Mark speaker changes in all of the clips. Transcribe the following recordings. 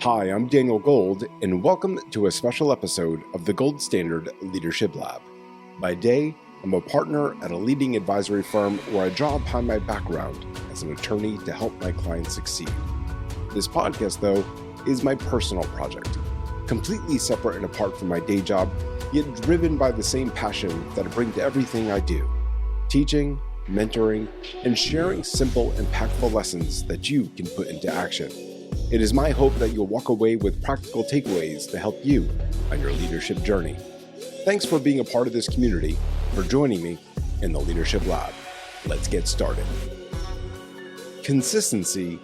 Speaker 1: Hi, I'm Daniel Gold, and welcome to a special episode of the Gold Standard Leadership Lab. By day, I'm a partner at a leading advisory firm where I draw upon my background as an attorney to help my clients succeed. This podcast, though, is my personal project, completely separate and apart from my day job, yet driven by the same passion that I bring to everything I do: teaching, mentoring, and sharing simple, impactful lessons that you can put into action. It is my hope that you'll walk away with practical takeaways to help you on your leadership journey. Thanks for being a part of this community, for joining me in the Leadership Lab. Let's get started. Consistency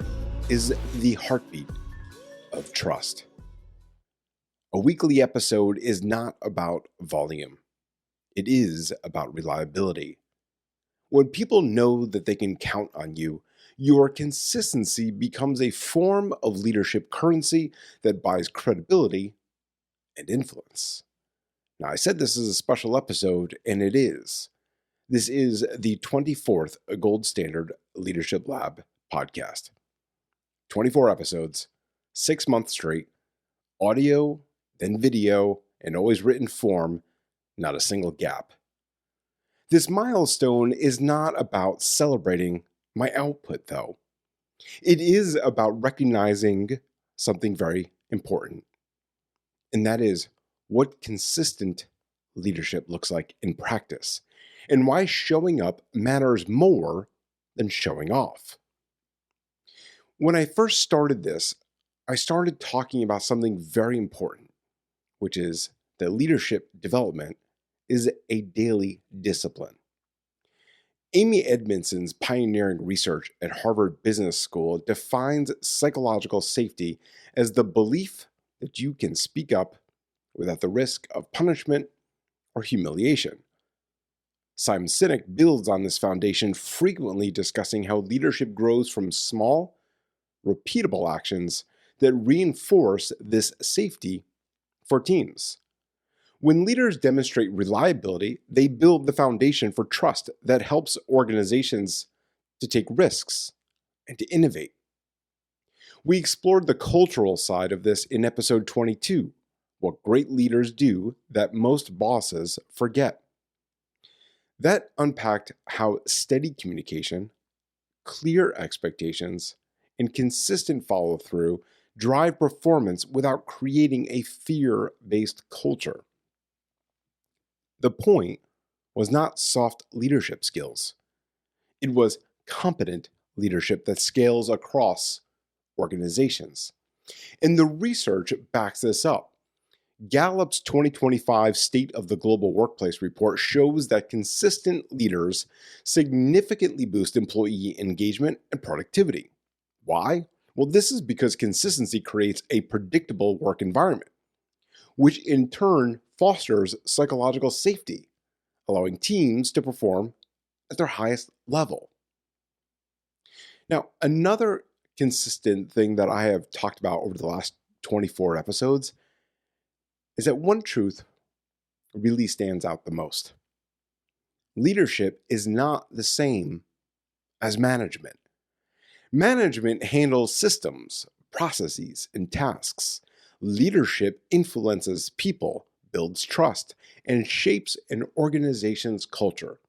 Speaker 1: is the heartbeat of trust. A weekly episode is not about volume. It is about reliability. When people know that they can count on you, your consistency becomes a form of leadership currency that buys credibility and influence. Now, I said this is a special episode, and it is. This is the 24th Gold Standard Leadership Lab podcast. 24 episodes, 6 months straight, audio, then video, and always written form, not a single gap. This milestone is not about celebrating my output, though. It is about recognizing something very important, and that is what consistent leadership looks like in practice, and why showing up matters more than showing off. When I first started this, I started talking about something very important, which is that leadership development is a daily discipline. Amy Edmondson's pioneering research at Harvard Business School defines psychological safety as the belief that you can speak up without the risk of punishment or humiliation. Simon Sinek builds on this foundation, frequently discussing how leadership grows from small, repeatable actions that reinforce this safety for teams. When leaders demonstrate reliability, they build the foundation for trust that helps organizations to take risks and to innovate. We explored the cultural side of this in episode 22, what great leaders do that most bosses forget. That unpacked how steady communication, clear expectations, and consistent follow-through drive performance without creating a fear-based culture. The point was not soft leadership skills. It was competent leadership that scales across organizations. And the research backs this up. Gallup's 2025 State of the Global Workplace report shows that consistent leaders significantly boost employee engagement and productivity. Why? Well, this is because consistency creates a predictable work environment, which in turn fosters psychological safety, allowing teams to perform at their highest level. Now, another consistent thing that I have talked about over the last 24 episodes is that one truth really stands out the most. Leadership is not the same as management. Management handles systems, processes, and tasks. Leadership influences people, builds trust, and shapes an organization's culture.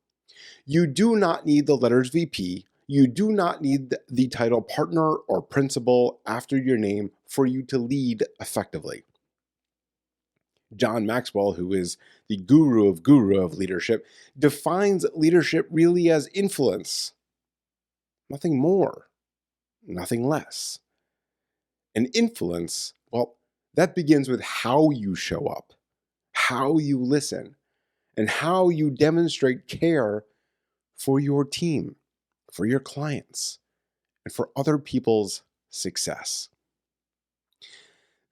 Speaker 1: You do not need the letters VP. You do not need the title partner or principal after your name for you to lead effectively. John Maxwell, who is the guru of leadership, defines leadership really as influence. Nothing more, nothing less. And influence, well, that begins with how you show up, how you listen, and how you demonstrate care for your team, for your clients, and for other people's success.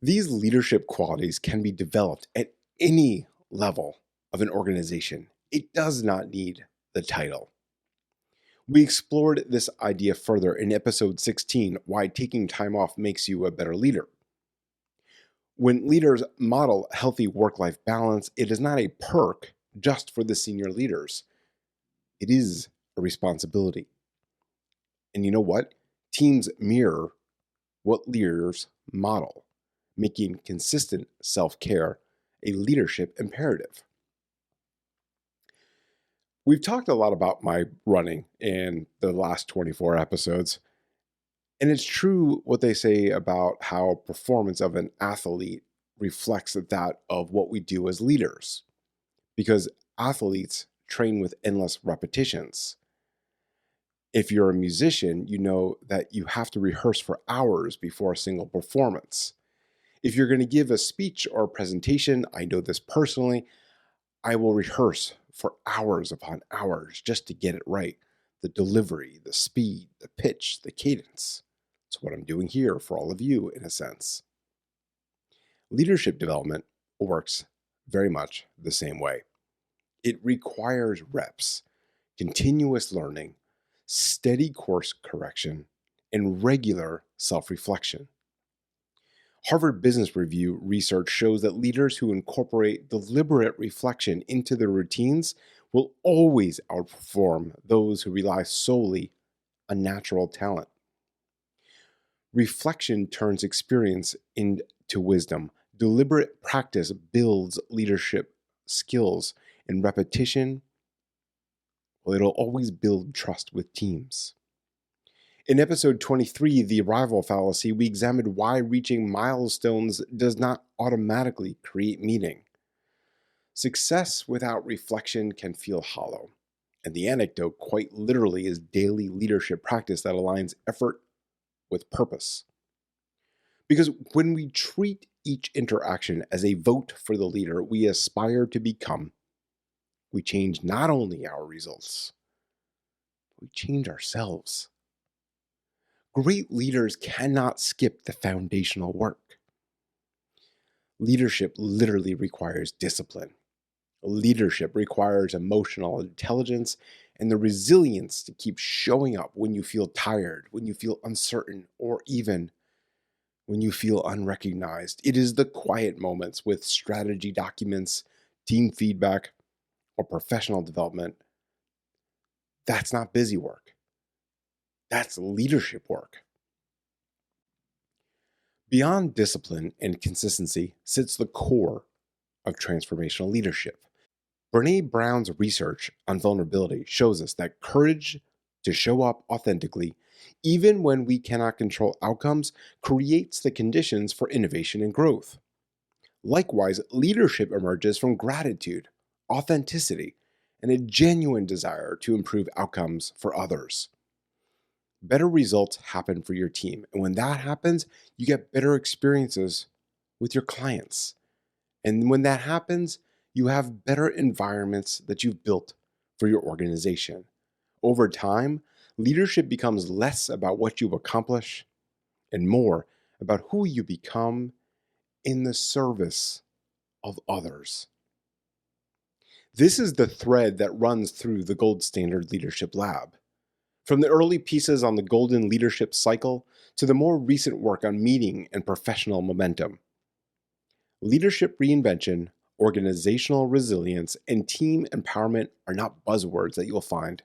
Speaker 1: These leadership qualities can be developed at any level of an organization. It does not need the title. We explored this idea further in episode 16, Why Taking Time Off Makes You a Better Leader. When leaders model healthy work-life balance, it is not a perk just for the senior leaders. It is a responsibility. And you know what? Teams mirror what leaders model. making consistent self-care a leadership imperative. We've talked a lot about my running in the last 24 episodes, and it's true what they say about how performance of an athlete reflects that of what we do as leaders, because athletes train with endless repetitions. If you're a musician, you know that you have to rehearse for hours before a single performance. If you're going to give a speech or a presentation, I know this personally, I will rehearse for hours upon hours just to get it right. The delivery, the speed, the pitch, the cadence. It's what I'm doing here for all of you, in a sense. Leadership development works very much the same way. It requires reps, continuous learning, steady course correction, and regular self-reflection. Harvard Business Review research shows that leaders who incorporate deliberate reflection into their routines will always outperform those who rely solely on natural talent. Reflection turns experience into wisdom. Deliberate practice builds leadership skills, and repetition, well, it'll always build trust with teams. In episode 23, The Arrival Fallacy, we examined why reaching milestones does not automatically create meaning. Success without reflection can feel hollow, and the anecdote quite literally is daily leadership practice that aligns effort with purpose. Because when we treat each interaction as a vote for the leader we aspire to become, we change not only our results, we change ourselves. Great leaders cannot skip the foundational work. Leadership literally requires discipline. Leadership requires emotional intelligence and the resilience to keep showing up when you feel tired, when you feel uncertain, or even when you feel unrecognized. It is the quiet moments with strategy documents, team feedback, or professional development. That's not busy work. That's leadership work. Beyond discipline and consistency sits the core of transformational leadership. Brené Brown's research on vulnerability shows us that courage to show up authentically, even when we cannot control outcomes, creates the conditions for innovation and growth. Likewise, leadership emerges from gratitude, authenticity, and a genuine desire to improve outcomes for others. Better results happen for your team, and when that happens, you get better experiences with your clients. And when that happens, you have better environments that you've built for your organization. Over time, leadership becomes less about what you accomplish and more about who you become in the service of others. This is the thread that runs through the Gold Standard Leadership Lab. From the early pieces on the Golden Leadership Cycle to the more recent work on meeting and professional momentum. Leadership reinvention, organizational resilience, and team empowerment are not buzzwords that you'll find.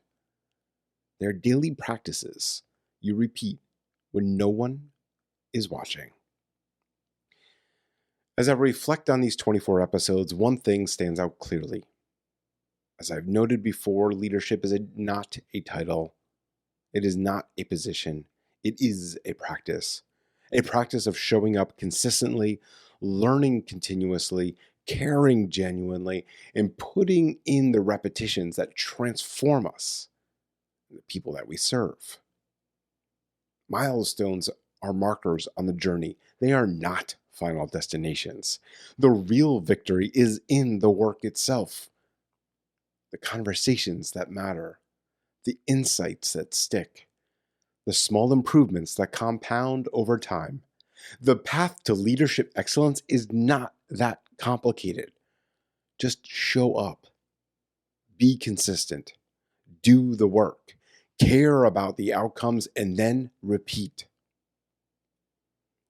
Speaker 1: They're daily practices you repeat when no one is watching. As I reflect on these 24 episodes, one thing stands out clearly. As I've noted before, leadership is not a title. It is not a position. It is a practice of showing up consistently, learning continuously, caring genuinely, and putting in the repetitions that transform us, the people that we serve. Milestones are markers on the journey. They are not final destinations. The real victory is in the work itself. The conversations that matter, the insights that stick, the small improvements that compound over time. The path to leadership excellence is not that complicated. Just show up, be consistent, do the work, care about the outcomes, and then repeat.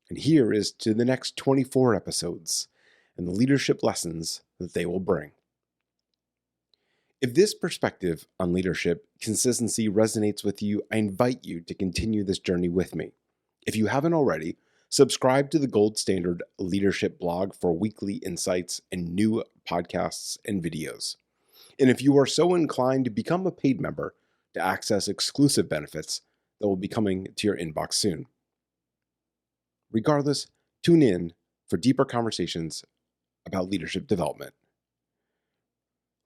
Speaker 1: And here is to the next 24 episodes and the leadership lessons that they will bring. If this perspective on leadership consistency resonates with you, I invite you to continue this journey with me. If you haven't already, Subscribe to the Gold Standard Leadership blog for weekly insights and new podcasts and videos. And if you are so inclined to become a paid member to access exclusive benefits that will be coming to your inbox soon. Regardless, tune in for deeper conversations about leadership development.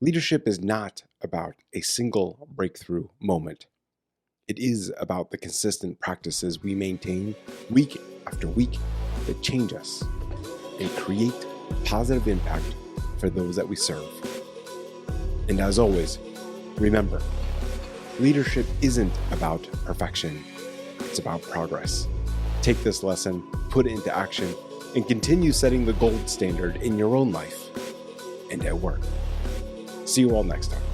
Speaker 1: Leadership is not about a single breakthrough moment. It is about the consistent practices we maintain week after week that change us and create positive impact for those that we serve. And as always, remember, leadership isn't about perfection, it's about progress. Take this lesson, put it into action, and continue setting the gold standard in your own life and at work. See you all next time.